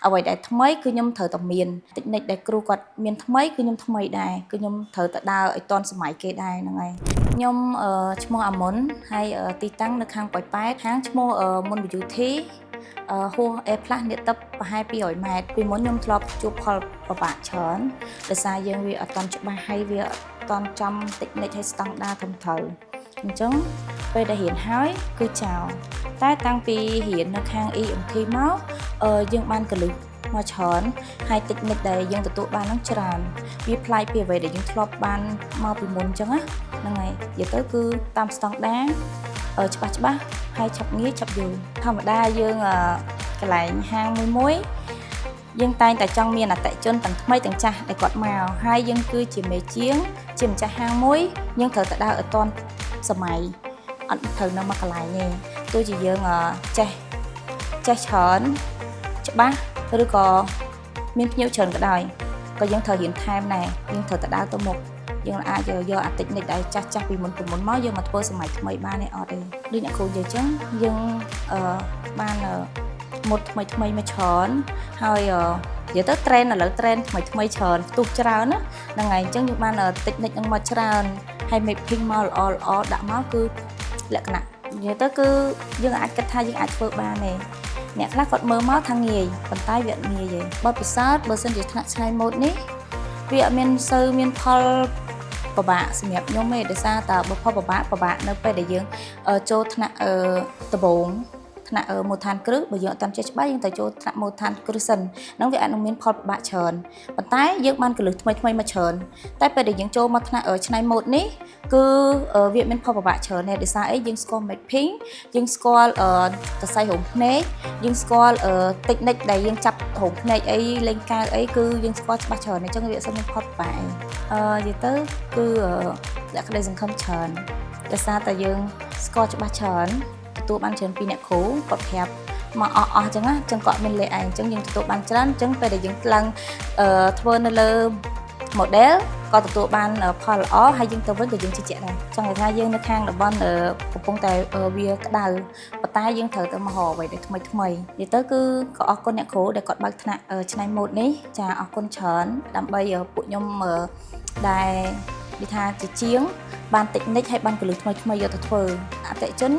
អ្វីដែលថ្មីគឺខ្ញុំត្រូវតែមានតិចនិចដែលគ្រូគាត់មានថ្មីគឺខ្ញុំថ្មីដែរគឺខ្ញុំត្រូវតែដើរឲ្យទាន់សម័យគេដែរហ្នឹងហើយខ្ញុំឈ្មោះអាមុនហើយទីតាំងនៅខាងប៉ោយប៉ែតហាងឈ្មោះមុន Beauty ហួស A+ នេះទឹកប្រហែល200ម៉ែត្រពីមុនខ្ញុំធ្លាប់ជួបផលពិបាកច្រើនដោយសារយើងវាអត់ទាន់ច្បាស់ហើយវាអត់ទាន់ចំតិចនិចឲ្យស្តង់ដារត្រឹមត្រូវអញ្ចឹងពេលដែលរៀនហើយគឺចោលតែតាំងពីរៀននៅខាង EMT មកយើងបានកលឹះមកច្រើនហើយតិចនិចដែលយើងទទួលបានហ្នឹងច្រើនវាប្លែកពីអ្វីដែលយើងធ្លាប់បានមកពីមុនអញ្ចឹងណាហ្នឹងហើយនិយាយទៅគឺតាមស្តង់ដារច្បាស់ហើយឆាប់ងាយឆាប់យល់ធម្មតាយើងកន្លែងហាងមួយយើងតែងតែចង់មានអតិថិជនទាំងថ្មីទាំងចាស់ដែលគាត់មកហើយយើងគឺជាមេជាងជាម្ចាស់ហាងមួយយើងត្រូវតែដើរឲ្យទាន់សម័យអត់ត្រូវនៅមកកន្លែងទេទោះជាយើងចេះច្រើនច្បាស់ឬក៏មានភ្ញៀវច្រើនក៏ដោយក៏យើងត្រូវរៀនថែមដែរយើងត្រូវតែដើរទៅមុខយើងអាចយកអាតិចនិចដែលចាស់ពីមុនមកយើងមកធ្វើសម័យថ្មីបានទេអត់ទេដូចអ្នកគ្រូនិយាយចឹងយើងបានមុតថ្មីមកច្រើនហើយនិយាយទៅ trend ឥឡូវ trend ថ្មីច្រើនផ្ទុះច្រើនណាហ្នឹងហើយអញ្ចឹងយើងបានតិចនិចនឹងមកច្រើនហើយ mapping មកល្អដាក់មកគឺលក្ខណៈនិយាយទៅគឺយើងអាចគិតថាយើងអាចធ្វើបានទេអ្នកខ្លះគាត់មើលមកថាងាយប៉ុន្តែវាអត់ងាយទេបទពិសោធន៍បើសិនជាថ្នាក់ឆ្នៃម៉ូដនេះវាអត់មានសូវមានផលពិបាកសម្រាប់ខ្ញុំទេដោយសារតែបើផលពិបាកនៅពេលដែលយើងចូលថ្នាក់ដំបូងថ្នាក់មូលដ្ឋានគ្រឹះបើយើងអត់តាន់ចេះច្បាស់យើងទៅចូលថ្នាក់មូលដ្ឋានគ្រឹះសិនហ្នឹងវាអាចនឹងមានផលពិបាកច្រើនប៉ុន្តែយើងបានកលឹះថ្មីមកច្រើនតែពេលដែលយើងចូលមកថ្នាក់ឆ្នៃម៉ូដនេះគឺវាមានផលពិបាកច្រើនដែរដោយសារអីយើងស្គាល់ mapping យើងស្គាល់សរសៃរោមភ្នែកយើងស្គាល់តិចនិចដែលយើងចាប់រោមភ្នែកអីលេងកៅអីគឺយើងស្គាល់ច្បាស់ច្រើនអញ្ចឹងវាអត់មានផលពិបាកនិយាយទៅគឺដាក់ក្តីសង្ឃឹមច្រើនដោយសារតែយើងស្គាល់ច្បាស់ច្រើនទទួលបានច្រើនពីអ្នកគ្រូគាត់ប្រាប់មកអស់អញ្ចឹងណាអញ្ចឹងគាត់មានលេខឯងអញ្ចឹងយើងទទួលបានច្រើនអញ្ចឹងពេលដែលយើងឡើងធ្វើនៅលើ model ក៏ទទួលបានផលល្អហើយយើងទៅវិញក៏យើងជឿជាក់ដែរចង់និយាយថាយើងនៅខាងតំបន់កំពុងតែវាក្តៅប៉ុន្តែយើងត្រូវទៅមករកអ្វីដែលថ្មីនិយាយទៅគឺក៏អរគុណអ្នកគ្រូដែលគាត់បើកថ្នាក់ឆ្នៃម៉ូដនេះចាអរគុណច្រើនដើម្បីពួកខ្ញុំដែលនិយាយថាជាជាងបានតិចនិចហើយបានកលឹះថ្មីយកទៅធ្វើអតិថិជន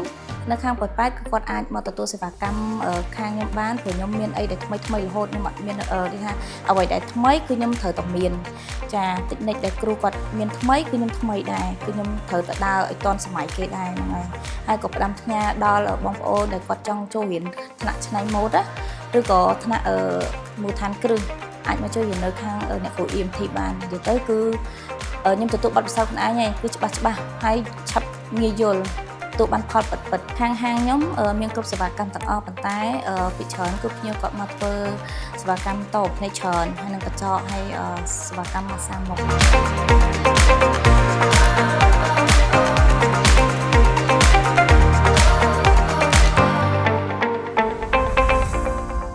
នៅខាងប៉ោយប៉ែតគឺគាត់អាចមកទទួលសេវាកម្មខាងខ្ញុំបានព្រោះខ្ញុំមានអីដែលថ្មីរហូតខ្ញុំអត់មាននិយាយថាអ្វីដែលថ្មីគឺខ្ញុំត្រូវតែមានចាតិចនិចដែលគ្រូគាត់មានថ្មីគឺខ្ញុំថ្មីដែរគឺខ្ញុំត្រូវតែដើរឲ្យទាន់សម័យគេដែរហ្នឹងហើយក៏ផ្ដាំផ្ញើដល់បងប្អូនដែលគាត់ចង់ចូលរៀនថ្នាក់ឆ្នៃម៉ូដឬក៏ថ្នាក់មូលដ្ឋានគ្រឹះអាចមកចូលរៀននៅខាងអ្នកគ្រូ EMT បាននិយាយទៅគឺខ្ញុំទទួលបទពិសោធន៍ខ្លួនឯងហើយគឺច្បាស់ហើយឆាប់ងាយយល់ទទួលបានផលពិតខាងហាងខ្ញុំមានគ្រប់សេវាកម្មទាំងអស់ប៉ុន្តែពីច្រើនគឺភ្ញៀវគាត់មកធ្វើសេវាកម្មតបភ្នែកច្រើនហើយនឹងកញ្ចក់ហើយសេវាកម្មម៉ាស្សាមុខ